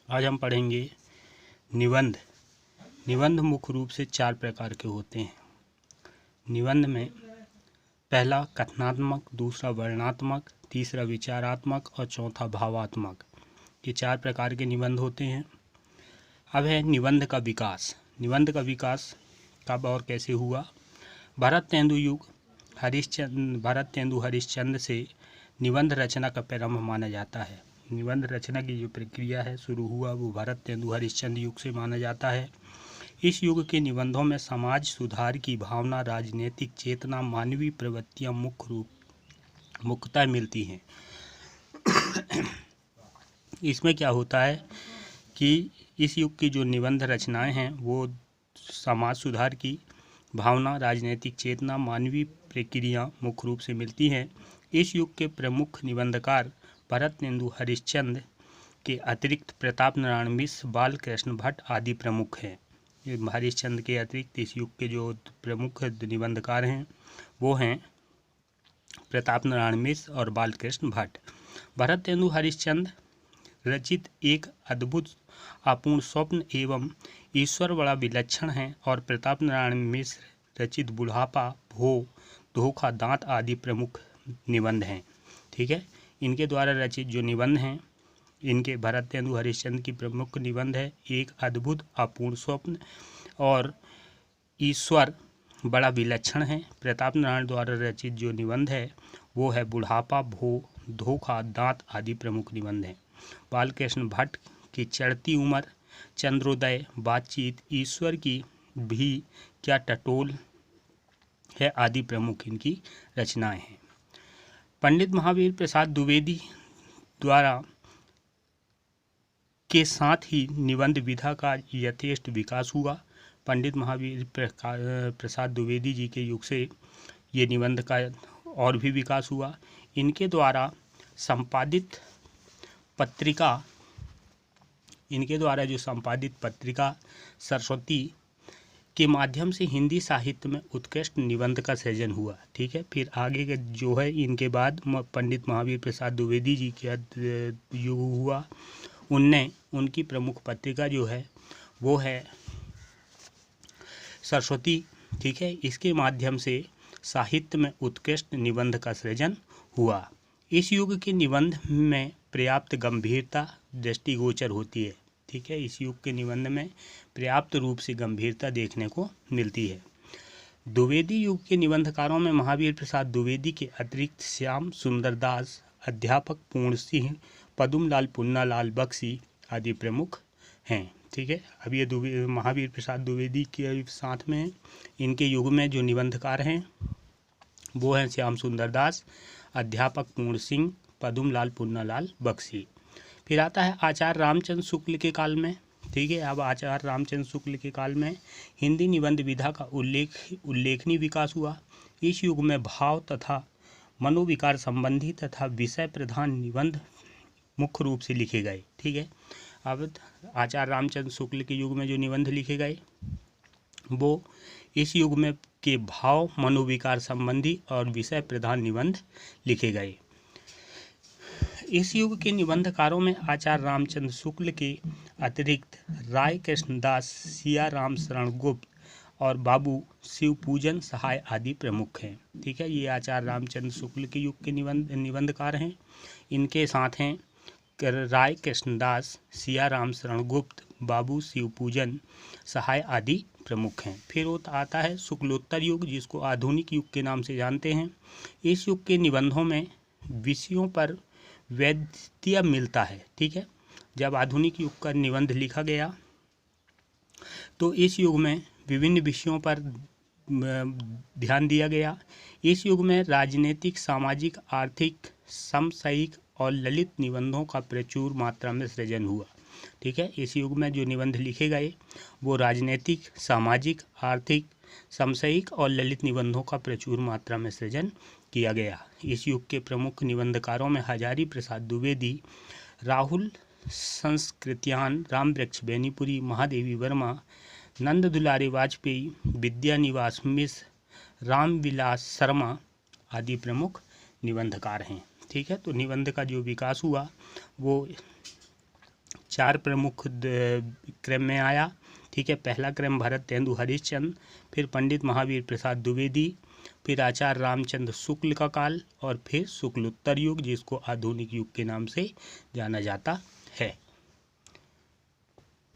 आज हम पढ़ेंगे निबंध। निबंध मुख्य रूप से 4 प्रकार के होते हैं। निबंध में पहला कथनात्मक, दूसरा वर्णनात्मक, तीसरा विचारात्मक और चौथा भावात्मक। ये 4 प्रकार के निबंध होते हैं। अब है निबंध का विकास। निबंध का विकास कब और कैसे हुआ? भरतेंदु युग भरतेंदु हरिश्चंद्र से निबंध रचना का प्रारंभ माना जाता है। निबंध रचना की जो प्रक्रिया है शुरू हुआ वो भरतेंदु हरिश्चंद्र युग से माना जाता है। इस युग के निबंधों में समाज सुधार की भावना, राजनीतिक चेतना, मानवीय प्रवृत्तियां मुख्यतः मिलती हैं। इसमें क्या होता है कि इस युग की जो निबंध रचनाएं हैं वो समाज सुधार की भावना, राजनीतिक चेतना, मानवीय प्रक्रिया मुख्य रूप से मिलती हैं। इस युग के प्रमुख निबंधकार भरतेंदु हरिश्चंद्र के अतिरिक्त प्रताप नारायण मिश्र, बालकृष्ण भट्ट आदि प्रमुख हैं। हरिश्चंद्र के अतिरिक्त इस युग के जो प्रमुख निबंधकार हैं वो हैं प्रताप नारायण मिश्र और बालकृष्ण भट्ट। भरतेंदु हरिश्चंद्र रचित एक अद्भुत अपूर्ण स्वप्न एवं ईश्वर बड़ा विलक्षण है और प्रताप नारायण मिश्र रचित बुढ़ापा, भो, धोखा, दांत आदि प्रमुख निबंध हैं। ठीक है, इनके द्वारा रचित जो निबंध हैं, इनके भरतेंदु हरिश्चंद्र की प्रमुख निबंध है एक अद्भुत अपूर्ण स्वप्न और ईश्वर बड़ा विलक्षण है। प्रताप नारायण द्वारा रचित जो निबंध है वो है बुढ़ापा, भो, धोखा, दांत आदि प्रमुख निबंध हैं। बालकृष्ण भट्ट की चढ़ती उम्र, चंद्रोदय, बातचीत, ईश्वर की भी क्या टटोल है आदि प्रमुख इनकी रचनाएं हैं। पंडित महावीर प्रसाद द्विवेदी द्वारा के साथ ही निबंध विधा का यथेष्ट विकास हुआ। पंडित महावीर प्रसाद द्विवेदी जी के युग से ये निबंध का और भी विकास हुआ। इनके द्वारा जो संपादित पत्रिका सरस्वती के माध्यम से हिंदी साहित्य में उत्कृष्ट निबंध का सृजन हुआ। ठीक है, फिर आगे के जो है इनके बाद पंडित महावीर प्रसाद द्विवेदी जी के युग हुआ। उनकी प्रमुख पत्रिका जो है वो है सरस्वती। ठीक है, इसके माध्यम से साहित्य में उत्कृष्ट निबंध का सृजन हुआ। इस युग के निबंध में पर्याप्त गंभीरता दृष्टिगोचर होती है। ठीक है, इस युग के निबंध में पर्याप्त रूप से गंभीरता देखने को मिलती है। द्विवेदी युग के निबंधकारों में महावीर प्रसाद द्विवेदी के अतिरिक्त श्याम सुंदर दास, अध्यापक पूर्ण सिंह, पदुमलाल पुन्नालाल बख्शी आदि प्रमुख हैं। ठीक है, अब ये महावीर प्रसाद द्विवेदी के साथ में इनके युग में जो निबंधकार हैं वो हैं श्याम सुंदर दास, अध्यापक पूर्ण सिंह, पदुमलाल पुन्नालाल बख्शी। फिर आता है आचार्य रामचंद्र शुक्ल के काल में। ठीक है, अब आचार्य रामचंद्र शुक्ल के काल में हिंदी निबंध विधा का उल्लेखनीय विकास हुआ। इस युग में भाव तथा मनोविकार संबंधी तथा विषय प्रधान निबंध मुख्य रूप से लिखे गए। ठीक है, अब आचार्य रामचंद्र शुक्ल के युग में जो निबंध लिखे गए वो इस युग में के भाव, मनोविकार संबंधी और विषय प्रधान निबंध लिखे गए। इस युग के निबंधकारों में आचार्य रामचंद्र शुक्ल के अतिरिक्त राय कृष्णदास, सिया राम शरण गुप्त और बाबू शिवपूजन सहाय आदि प्रमुख हैं। ठीक है, ये आचार्य रामचंद्र शुक्ल के युग के निबंधकार हैं। इनके साथ हैं राय कृष्णदास, सिया राम शरण गुप्त, बाबू शिवपूजन सहाय आदि प्रमुख हैं। फिर आता है शुक्लोत्तर युग, जिसको आधुनिक युग के नाम से जानते हैं। इस युग के निबंधों में विषयों पर वैद्य मिलता है। ठीक है, जब आधुनिक युग का निबंध लिखा गया तो इस युग में विभिन्न विषयों पर ध्यान दिया गया। इस युग में राजनीतिक, सामाजिक, आर्थिक, समसामयिक और ललित निबंधों का प्रचुर मात्रा में सृजन हुआ। ठीक है, इस युग में जो निबंध लिखे गए वो राजनीतिक, सामाजिक, आर्थिक, समसामयिक और ललित निबंधों का प्रचुर मात्रा में सृजन किया गया। इस युग के प्रमुख निबंधकारों में हजारी प्रसाद द्विवेदी, राहुल संस्कृत्यान, रामवृक्ष बेनीपुरी, महादेवी वर्मा, नंद दुलारे वाजपेयी, विद्यानिवास मिश्र, रामविलास शर्मा आदि प्रमुख निबंधकार हैं। ठीक है। तो निबंध का जो विकास हुआ वो 4 प्रमुख क्रम में आया, ठीक है। पहला क्रम भरत तेंदु हरिश्चंद्र, फिर पंडित महावीर प्रसाद द्विवेदी, फिर आचार्य रामचंद्र शुक्ल का काल और फिर शुक्लोत्तर युग, जिसको आधुनिक युग के नाम से जाना जाता है।